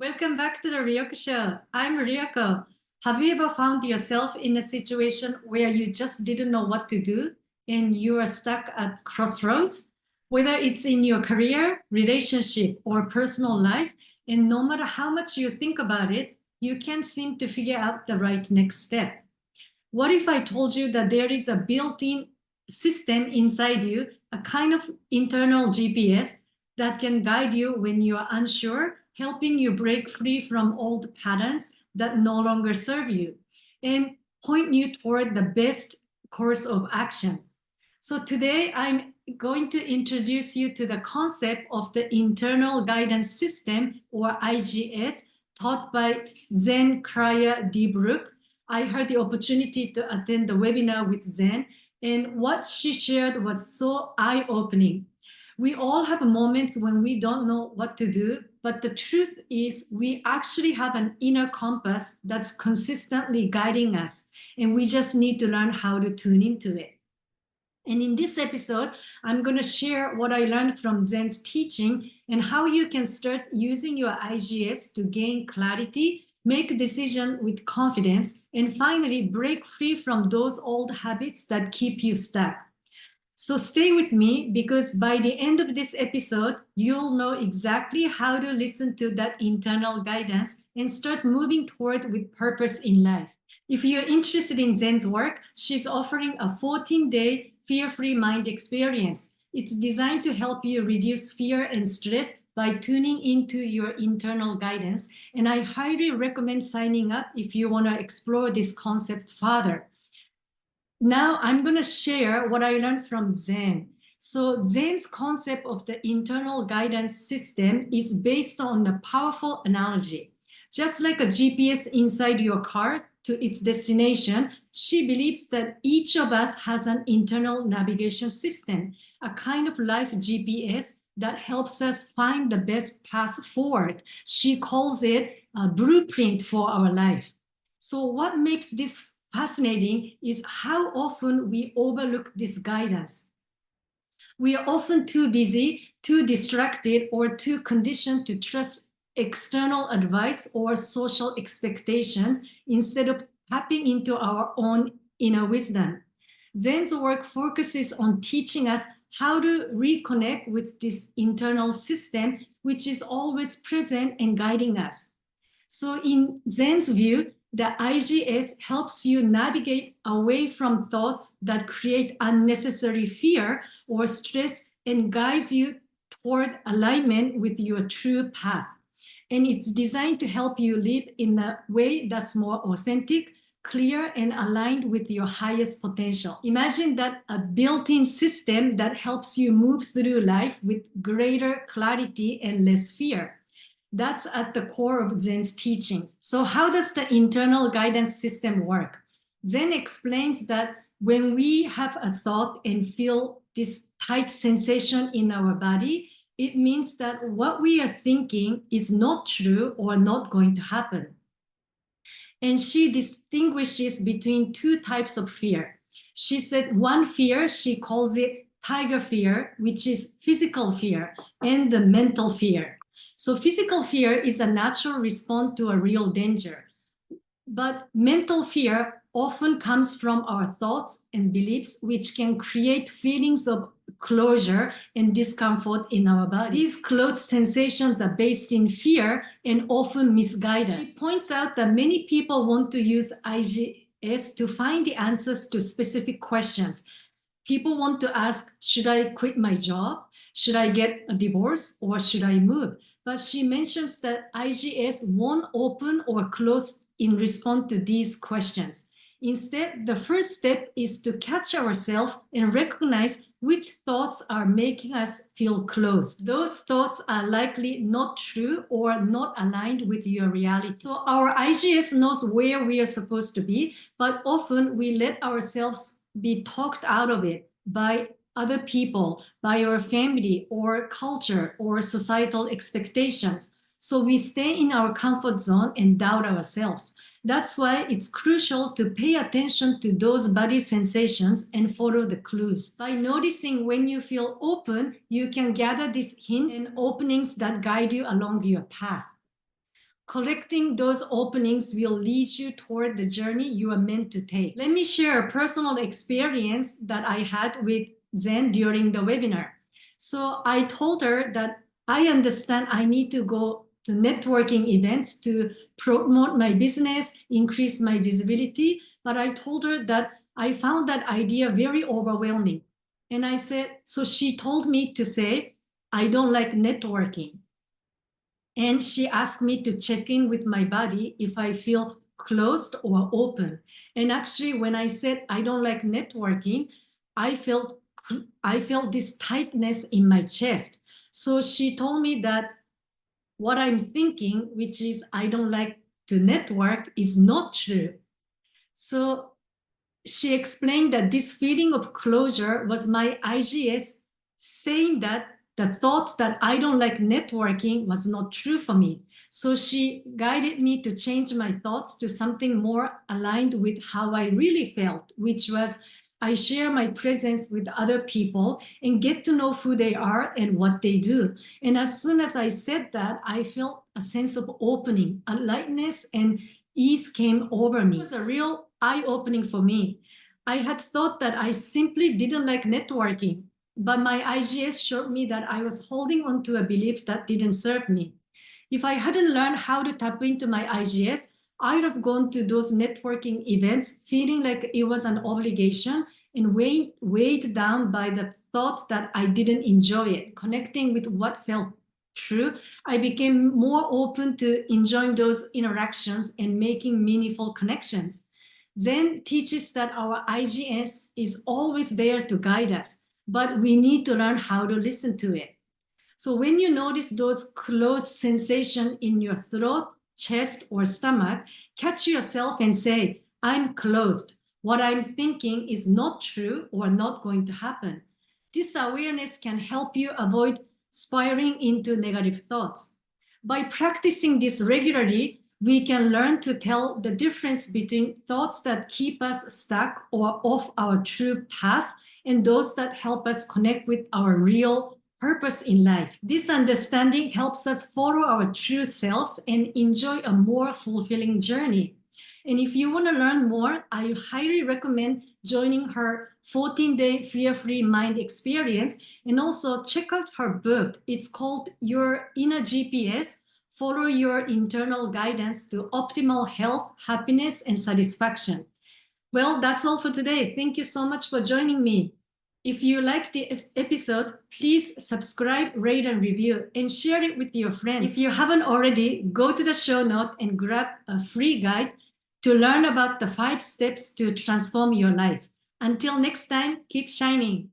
Welcome back to the Ryoko Show. I'm Ryoko. Have you ever found yourself in a situation where you just didn't know what to do and you are stuck at crossroads? Whether it's in your career, relationship, or personal life, and no matter how much you think about it, you can't seem to figure out the right next step. What if I told you that there is a built-in system inside you, a kind of internal GPS that can guide you when you are unsure, helping you break free from old patterns that no longer serve you and point you toward the best course of action. So today I'm going to introduce you to the concept of the internal guidance system, or IGS, taught by Zen Cryar DeBrucke. I had the opportunity to attend the webinar with Zen, and what she shared was so eye-opening. We all have moments when we don't know what to do, but the truth is we actually have an inner compass that's consistently guiding us, and we just need to learn how to tune into it. And in this episode, I'm going to share what I learned from Zen's teaching and how you can start using your IGS to gain clarity, make a decision with confidence, and finally break free from those old habits that keep you stuck. So stay with me, because by the end of this episode, you'll know exactly how to listen to that internal guidance and start moving toward with purpose in life. If you're interested in Zen's work, she's offering a 14-day fear-free mind experience. It's designed to help you reduce fear and stress by tuning into your internal guidance, and I highly recommend signing up if you want to explore this concept further. Now I'm going to share what I learned from Zen. So Zen's concept of the internal guidance system is based on a powerful analogy. Just like a GPS inside your car to its destination, she believes that each of us has an internal navigation system, a kind of life GPS that helps us find the best path forward. She calls it a blueprint for our life. So what makes this fascinating is how often we overlook this guidance. We are often too busy, too distracted, or too conditioned to trust external advice or social expectations instead of tapping into our own inner wisdom. Zen's work focuses on teaching us how to reconnect with this internal system, which is always present and guiding us. So in Zen's view, the IGS helps you navigate away from thoughts that create unnecessary fear or stress and guides you toward alignment with your true path. And it's designed to help you live in a way that's more authentic, clear, and aligned with your highest potential. Imagine that a built-in system that helps you move through life with greater clarity and less fear. That's at the core of Zen's teachings. So how does the internal guidance system work? Zen explains that when we have a thought and feel this tight sensation in our body, it means that what we are thinking is not true or not going to happen. And she distinguishes between two types of fear. She said one fear, she calls it tiger fear, which is physical fear, and the mental fear. So physical fear is a natural response to a real danger. But mental fear often comes from our thoughts and beliefs, which can create feelings of closure and discomfort in our body. These closed sensations are based in fear and often misguide us. She points out that many people want to use IGS to find the answers to specific questions. People want to ask, should I quit my job? Should I get a divorce, or should I move? But she mentions that IGS won't open or close in response to these questions. Instead, the first step is to catch ourselves and recognize which thoughts are making us feel closed. Those thoughts are likely not true or not aligned with your reality. So our IGS knows where we are supposed to be, but often we let ourselves be talked out of it by other people, by our family or culture or societal expectations. So we stay in our comfort zone and doubt ourselves. That's why it's crucial to pay attention to those body sensations and follow the clues. By noticing when you feel open, you can gather these hints and openings that guide you along your path. Collecting those openings will lead you toward the journey you are meant to take. Let me share a personal experience that I had with Zen during the webinar. So I told her that I understand I need to go to networking events to promote my business, increase my visibility. But I told her that I found that idea very overwhelming. And I said, so she told me to say, I don't like networking. And she asked me to check in with my body if I feel closed or open. And actually, when I said I don't like networking, I felt this tightness in my chest. So she told me that what I'm thinking, which is I don't like to network, is not true. So she explained that this feeling of closure was my IGS saying that the thought that I don't like networking was not true for me. So she guided me to change my thoughts to something more aligned with how I really felt, which was I share my presence with other people and get to know who they are and what they do. And as soon as I said that, I felt a sense of opening, a lightness and ease came over me. It was a real eye-opening for me. I had thought that I simply didn't like networking, but my IGS showed me that I was holding on to a belief that didn't serve me. If I hadn't learned how to tap into my IGS, I'd have gone to those networking events feeling like it was an obligation and weighed down by the thought that I didn't enjoy it. Connecting with what felt true, I became more open to enjoying those interactions and making meaningful connections. Zen teaches that our IGS is always there to guide us, but we need to learn how to listen to it. So when you notice those closed sensations in your throat, chest, or stomach, catch yourself and say, I'm closed. What I'm thinking is not true or not going to happen. This awareness can help you avoid spiraling into negative thoughts. By practicing this regularly, we can learn to tell the difference between thoughts that keep us stuck or off our true path and those that help us connect with our real purpose in life. This understanding helps us follow our true selves and enjoy a more fulfilling journey. And if you want to learn more, I highly recommend joining her 14-day fear-free mind experience, and also check out her book. It's called Your Inner GPS, Follow Your Internal Guidance to Optimal Health, Happiness, and Satisfaction. Well, that's all for today. Thank you so much for joining me. If you liked this episode, please subscribe, rate, and review, and share it with your friends. If you haven't already, go to the show note and grab a free guide to learn about the 5 steps to transform your life. Until next time, keep shining.